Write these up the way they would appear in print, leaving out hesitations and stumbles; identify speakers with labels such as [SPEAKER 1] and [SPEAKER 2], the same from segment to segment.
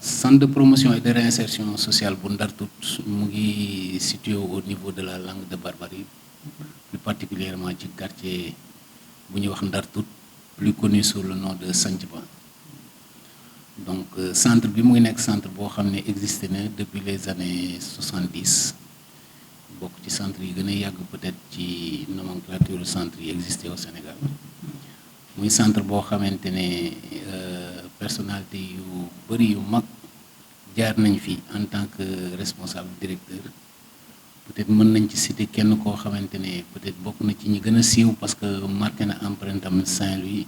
[SPEAKER 1] centre de promotion et de réinsertion sociale bu Ndar Tout mu ngi situé au niveau de la Langue de Barbarie, plus particulièrement ci quartier bu ñuy wax Ndar Tout, plus connu sous le nom de Santhiaba. Donc centre bi mu ngi nekk centre boo xam ne existé na depuis les années 70, bokk ci centre yi gën a yàgg peut-être ci nomenclature centre yi existé au Sénégal. muy centre boo xamante ne personnalité yu bëri yu mag jaar nañ fi en tant que responsable directeur. Peut-être mën nañ ci citer kenn koo xamante ne peut-être bokk na ci ñi gën a siiw parce que marqué na empreinte am Saint-Louis,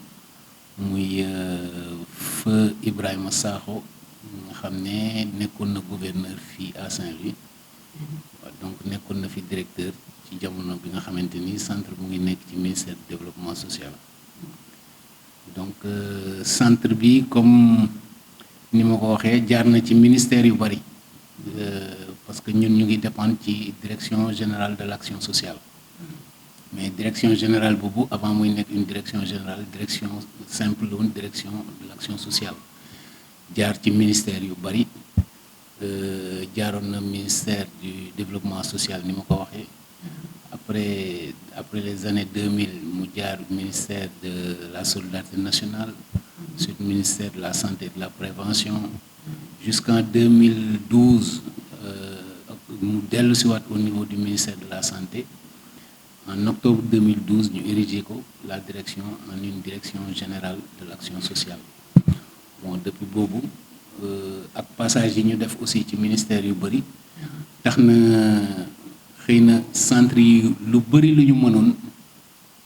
[SPEAKER 1] muy feu Ibrahima Sakho nga xam ne nekkoon na gouverneur fii à Saint-Louis. Donc nekkoon na fi directeur ci jamono bi nga xamante ni centre mu ngi nekk ci ministère du développement social. Donc centre bi comme ni ma ko waxee jaar na ci ministère yu bari parce que ñun ñu ngi dépendre ci direction générale de l'action sociale, mais direction générale boobu avant muy nekk une direction générale, direction simple woon direction de l'action sociale. jaar ci ministère yu bari, jaaroon na ministère du développement social ni ma ko waxee. Après les années 2000 mu jaar ministère de la solidarité nationale, ensuite ministère de la santé et de la prévention, jusqu'en 2012 mu dellu si waat au niveau du ministère de la santé. En octobre 2012 ñu érigé ko la direction en une direction générale de l'action sociale. Bon depuis boobu ak passage yi ñu def aussi ci ministère yu bari tax na xëy na centre yi lu bëri lu ñu mënoon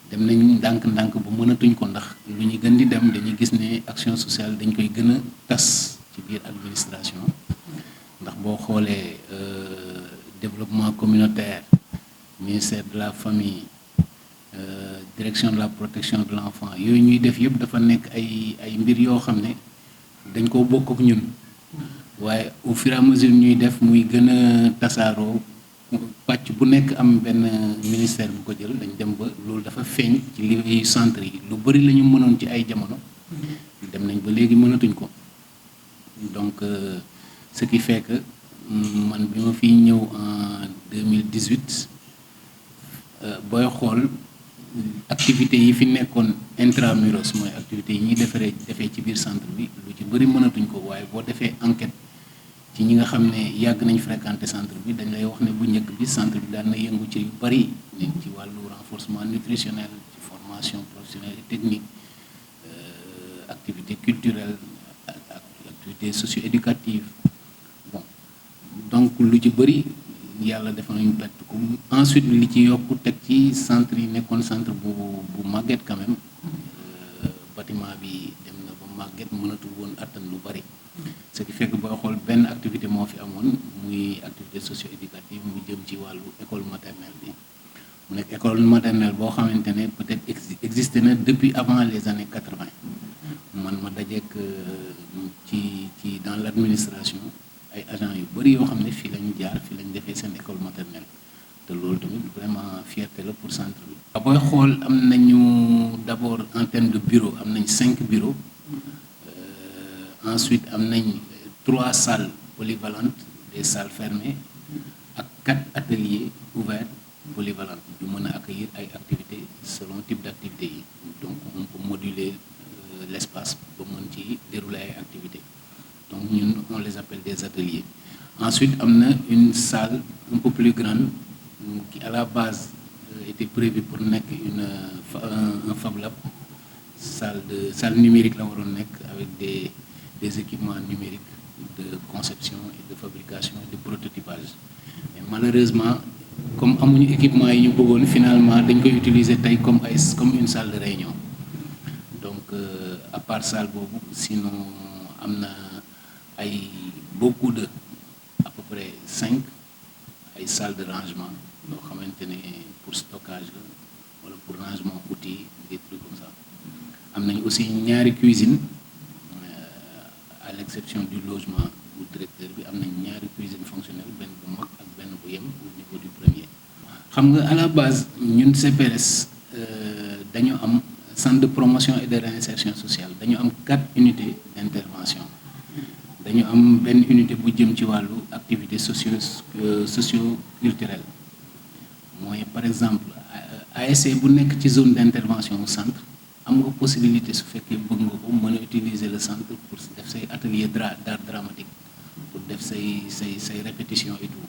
[SPEAKER 1] dem nañ ndànk-ndànk bu mënatuñ ko, ndax lu ñu gën di dem dañuy gis ne action sociale dañ koy gën a tas ci biir administration. Ndax boo xoolee développement communautaire, ministère de la famille, direction de la protection de l'enfant, yooyu ñuy def yëpp dafa nekk ay mbir yoo xam ne dañ koo bokk ak ñun, waaye au fur et à mesure ñuy def muy gën a tasaaroo. Pàcc bu nekk am benn ministère bu ko jël, dañ dem ba loolu dafa feeñ ci liggéeyu centre yi. Lu bari la ñu mënoon ci ay jamono dem nañ ba léegi mënatuñ ko. Donc ce qui fait que man bi ma fiy ñëw en 2018 booy xool activités yi fi nekkoon intramuros, mooy activités yi ñuy defee ci biir centre bi, lu ci bari mënatuñ ko. Waaye boo defee enquête ci ñi nga xam ne yàgg nañ fréquenter centre bi, dañ lay wax ne bu njëkk bi centre bi daan na yëngu ci yu bari, ci wàllu renforcement nutritionnel, ci formation professionnelle et technique, activité culturelle, activité socio-éducative. Bon donc lu ci bari yàlla def nañu perte ko. Ensuite li ci yokku teg ci centre yi nekkoon centre bu màgget quand même, bâtiment bi dem na ba màgget, mënatul woon attan lu bari. Ce qui fait que booy xool benn activité moo fi amoon, muy activité socio-éducative, mu jëm ci wàllu école maternelle bi. Mu nekk école maternelle boo xamante ne peut-être existé na depuis avant les années 80. Man ma dajeek ci dans l'administration ay agents yu bari yoo xam ne fii lañu jaar, fii lañu defee seen école maternelle, te loolu tamit vraiment fierté la pour centre bi. Booy xool am nañu d'abord en termes de bureau am nañ 5 bureaux. Ensuite am nañ 3 salles polyvalentes, des salles fermées, ak 4 ateliers ouverts polyvalentes yu mën a accueillir ay activités selon type d'activité yi. Donc on peut moduler l'espace ba mën ci dérouler ay activités. Donc ñun on les appelle des ateliers. Ensuite am na une salle un peu plus grande qui à la base était prévue pour nekk un Fab Lab, salle numérique la waroon nekk avec des équipements numériques de conception et de fabrication et de prototypage. Mais malheureusement comme amuñu équipement yi ñu bëggoon, finalement dañ koy utiliser tey comme une salle de réunion. Donc à part salle boobu, sinon am na ay beaucoup de à peu près 5 ay salles de rangement yoo xamante ne pour stockage la wala pour rangement outils, des trucs comme ça. Am nañ aussi ñaari cuisine, à l'exception du logement bu directeur bi, am nañ ñaari cuisine fonctionnelle, benn bu mag ak benn bu yem au niveau du premier. Xam nga à la base ñun CPRS dañu am centre de promotion et de réinsertion sociale, dañu am 4 unités d'intervention. dañu am benn unité bu jëm ci wàllu activité socio-culturelle mooy par exemple ASC bu nekk ci zone d'intervention au centre am nga possibilité su fekkee bëgg nga ko mën a utiliser le centre pour def say atelier d'art dramatique pour def say répétition et tout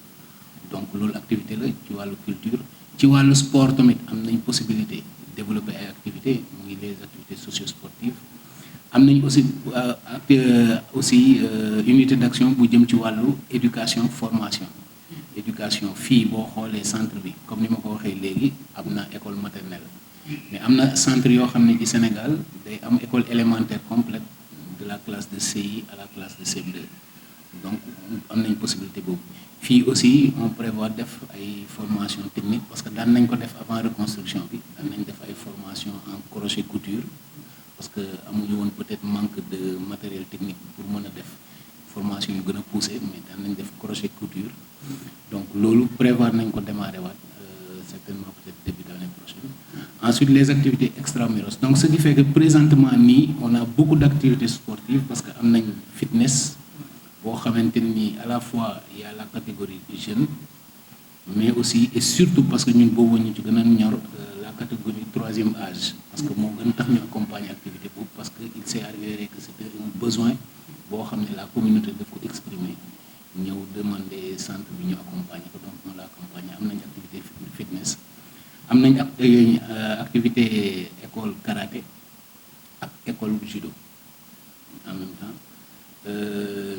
[SPEAKER 1] donc loolu activité la ci wàllu culture. ci wàllu sport tamit am nañ possibilité développer ay activités muy les activités socio-sportives am nañ aussi unité d'action bu jëm ci wàllu éducation formation fii boo xoolee centre bi comme ni ma ko waxee léegi am na école maternelle mais am na centre yoo xam ne ci Sénégal day am école élémentaire complète de la classe de CI à la classe de CM2 donc am nañ possibilité boobu. fii aussi on prévoit def ay formation technique parce que daan nañ ko def avant reconstruction bi daan nañ def ay formation en crochet couture parce que amuñu woon peut-être manque de matériel technique pour mën a def formation yu gën a poussé mais daan nañ def crochet couture donc loolu prévoir nañ ko démarrer waat certainement peut-être début d'année prochaine. Ensuite les activités extramuros donc ce qui fait que présentement nii on a beaucoup d'activités sportives parce que am nañ fitness boo xamante ni à la fois il y a la catégorie jeune mais aussi et surtout parce que ñun boobu ñu ci gën a ñor la catégorie troisième âge parce que moo gën tax ñu accompagner activité boobu parce que il s'est avéré que c'était un besoin boo xam ne la communauté daf ko exprimer ñëw demander centre bi ñu accompagner ko donc on l'a accompagner am nañ activité fitness am nañ activité école karaté ak école judo en même temps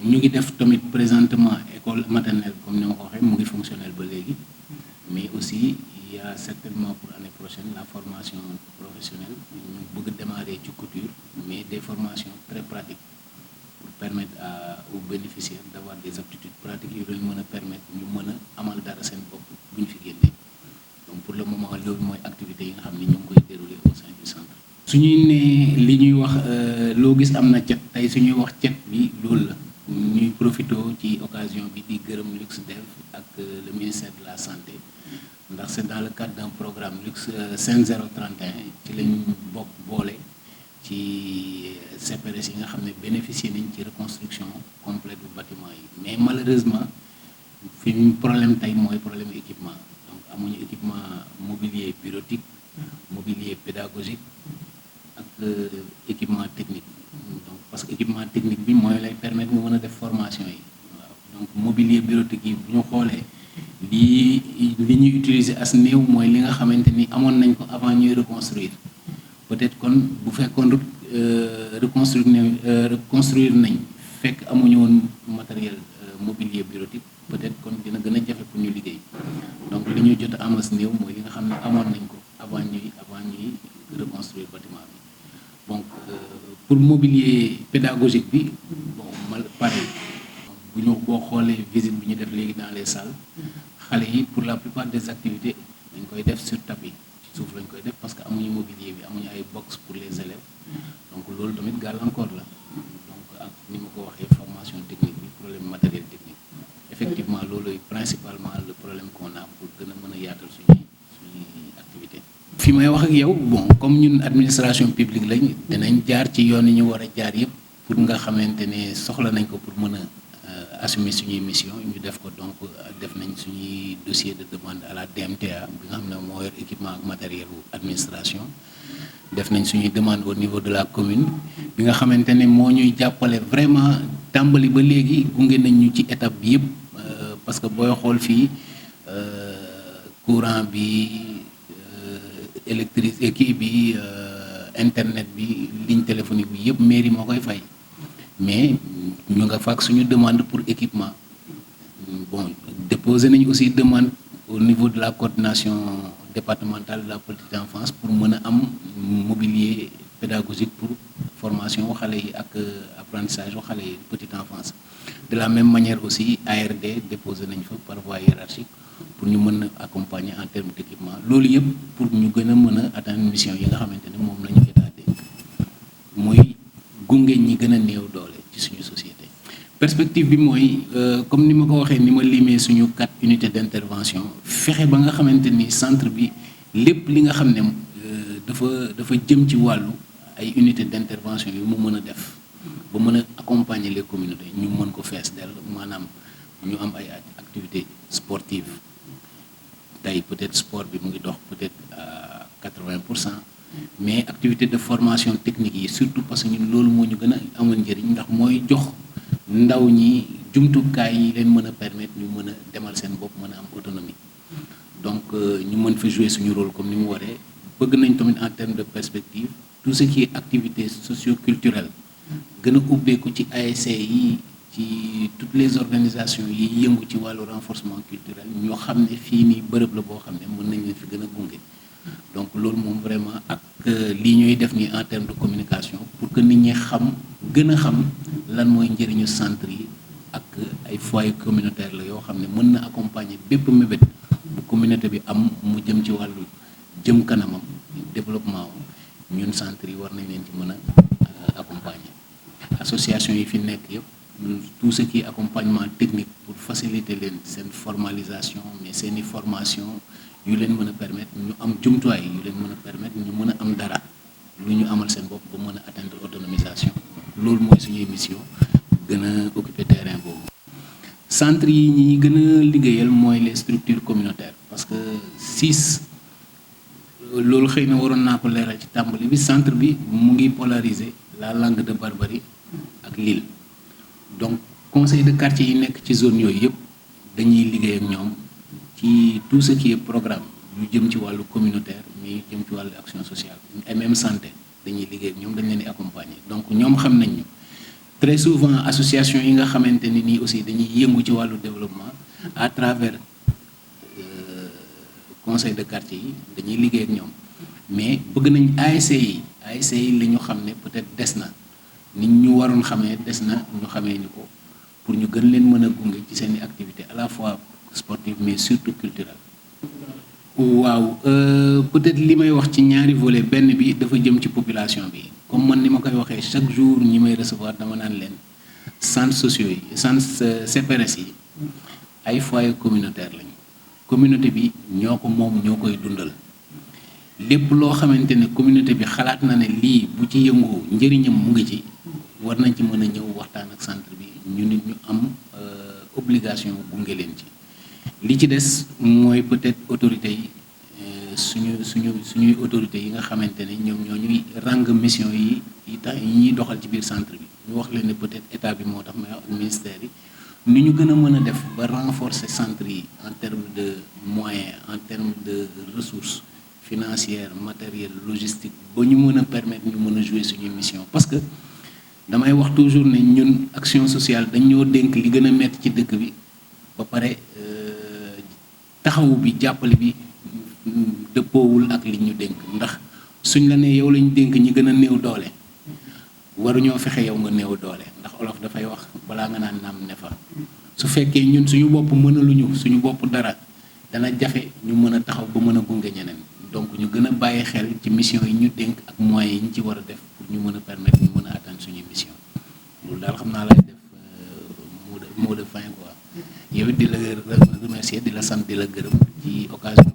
[SPEAKER 1] ñu ngi def tamit présentement école maternelle comme ni ma ko waxee mu ngi fonctionnel ba léegi mais aussi il y a certainement pour année prochaine la formation professionnelle ñu bëgg démarrer ci couture mais des formations très pratiques pour permettre aux bénéficiaires d'avoir des aptitudes pratiques yu leen mën a permettre ñu mën a amal dara seen bopp bu ñu fi génnee donc pour le moment loolu mooy activités yi nga xam ne ñu ngi koy dérouler au sein du centre. su ñuy nee li ñuy wax loo gis am na cet tey su ñuy wax cet bi loolu la ñuy profité ci occasion bi di gërëm LuxDev ak le ministère de la santé ndax c'est dans le cadre d'un programme Lux Sen 031 ci lañ bokk boole ci CPRS yi nga xam ne bénéficier nañ ci reconstruction complète bu bâtiment yi mais malheureusement fi ñu problème tey mooy problème équipement donc amuñu équipement mobilier bureautique mobilier pédagogique ak équipement technique donc parce que équipement technique bi mooy lay permettre mu mën a def formation yi waaw donc mobilier bureautique yi bu ñu xoolee li ñuy utiliser as néew mooy li nga xamante ni amoon nañ ko avant ñuy reconstruire peut-être kon bu fekkoon reconstruire nañ fekk amuñu woon matériel mobilier bureautique peut-être kon dina gën a jafe pour ñu liggéey donc li ñuy jot a amas néew mooy li nga xam ne amoon nañ ko avant ñuy reconstruire bâtiment bi donc pour mobilier pédagogique bi bon mal pareil bu ñu boo xoolee visite bi ñu def léegi dans les salles xale yi pour la plupart des activités dañ koy def sur tapis ci suuf lañ koy def parce que amuñu mobilier bi amuñu ay box pour les élèves donc loolu tamit gàllankoor la donc ak ni ma ko waxee formation technique bi problème matériel technique effectivement loolu principalement le problème qu'on a pour gën a mën a yaatal suñuy activité fi may wax ak yow bon comme ñun administration publique lañ dinañ jaar ci yoon yi ñu war a jaar yëpp pour nga xamante ne soxla nañ ko pour mën a assumer suñuy mission ñu def ko donc def nañ suñuy dossier de demande à la DMTA bi nga xam ne moo yor équipement ak matériel u administration def nañ suñuy demande au niveau de la commune bi nga xamante ne moo ñuy jàppale vraiment tàmbali ba léegi gunge nañ ñu ci étape bi yëpp parce que booy xool fii courant bi électricité kii bi internet bi ligne téléphonique bi yëpp mairie moo koy fay mais ñu nga faak suñu demande pour équipement bon déposé nañu aussi demande au niveau de la coordination départementale de la petite enfance pour mën a am mobilier pédagogique pour formation xale yi ak apprentissage u xale yi petite enfance de la même manière aussi ARD déposé nañ fa par voie hiérarchique pour ñu mën a accompagner en termes d'équipement loolu yëpp pour ñu gën a mën a atteindre mission yi nga xamante ne moom la ñu état dénk muy gunge ñi gën a néew doole ci suñu société. perspective bi mooy comme ni ma ko waxee ni ma limee suñu 4 unités d'intervention fexe ba nga xamante ni centre bi lépp li nga xam ne dafa jëm ci wàllu ay unités d'intervention yu mu mën a def ba mën a accompagner les communautés ñu mën ko fees dell maanaam ñu am ay activités sportives tey peut-être sport bi mu ngi dox peut-être à 80%, mais activité de formation technique yi surtout parce que ñun loolu moo ñu gën a amal njëriñ ndax mooy jox ndaw ñi jumtukaay yi leen mën a permettre ñu mën a demal seen bopp mën a am autonomie. Donc ñu mën fa jouer suñu rôle comme ni mu waree bëgg nañ tamit en termes de perspective tout ce qui est activité socio-culturelle gën a ubbeeku ci ASC yi ci toutes les organisations yi yëngu ci wàllu renforcement culturel ñoo xam ne fii nii bërëb la boo xam ne mën nañ leen fi gën a gunge. Donc loolu moom vraiment ak lii ñuy def nii en termes de communication pour que nit ñi xam gën a xam lan mooy njëriñu centre yi ak ay foyers communautaires la yoo xam ne mën na accompagner bépp mébét bu communauté bi am mu jëm ci wàllu jëm kanamam développement ñun centre yi war nañ leen ci mën a accompagner. Association yi fi nekk yëpp tout ce qui est accompagnement technique pour faciliter leen seen formalisation mais seeni formation yu leen mën a permettre ñu am jumtuwaay yu leen mën a permettre ñu mën a am dara lu ñu amal seen bopp ba mën a atteindre autonomisation loolu mooy suñuy mission gën a occuper terrain boobu. Centre yi ñi gën a liggéeyal mooy les structures communautaires parce que 6 loolu xëy na waroon naa ko leeral ci tàmbali bi centre bi mu ngi polariser la langue de Barbarie ak Lille donc conseil de quartier yi nekk ci zone yooyu yëpp dañuy liggéey ak ñoom ci tout ce qui est programme yu jëm ci wàllu communautaire mais jëm ci wàllu action sociale et même santé dañuy liggéey ak ñoom dañ leen di accompagner donc ñoom xam nañ ñu très souvent association yi nga xamante ni nii aussi dañuy yëngu ci wàllu développement à travers conseil de quartier yi dañuy liggéey ak ñoom mais bëgg nañ ASC yi la ñu xam ne peut-être des na nit ñu waroon xamee des na ñu xamee ñu ko pour ñu gën leen mën a gunge ci seeni activité à la fois sportive mais surtout culturelle. waaw peut-être li may wax ci ñaari volet benn bi dafa jëm ci population bi comme man ni ma koy waxee chaque jour ñi may recevoir dama naan leen centres sociaux yi centres CPRS yi ay foyers communautaires lañu communauté bi ñoo ko moom ñoo koy dundal lépp loo xamante ne communauté bi xalaat na ne lii bu ci yëngoo njëriñam mu ngi ci war nañ ci mën a ñëw waxtaan ak centre bi ñu nit ñu am obligation gunge leen ci. li ci des mooy peut-être autorités yi suñuy autorités yi nga xamante ne ñoom ñoo ñuy rang mission yi tax yi ñuy doxal ci biir centre bi ñu wax leen ne peut-être état bi moo tax may wax ministère yi ni ñu gën a mën a def ba renforcer centre yi en termes de moyens en termes de ressources financières matérielles logistiques ba ñu mën a permettre ñu mën a jouer suñuy mission parce que damay wax toujours ne ñun action sociale dañ ñoo dénk li gën a metti ci dëkk bi ba pare taxawu bi jàppale bi dëppoowul ak li ñu dénk ndax suñ la ne yow lañ dénk ñi gën a néew doole waruñoo fexe yow nga néew doole ndax olof dafay wax balaa nga naan naam ne fa su fekkee ñun suñu bopp mënaluñu suñu bopp dara dana jafe ñu mën a taxaw ba mën a gunge ñeneen donc ñu gën a bàyyi xel ci mission yi ñu dénk ak moyens yi ñu ci war a def pour ñu mën a permettre ñu mën a atteindre suñuy mission loolu daal xam naa lay def mot de fin quoi yow it di la remercier di la sant di la gërëm ci occasion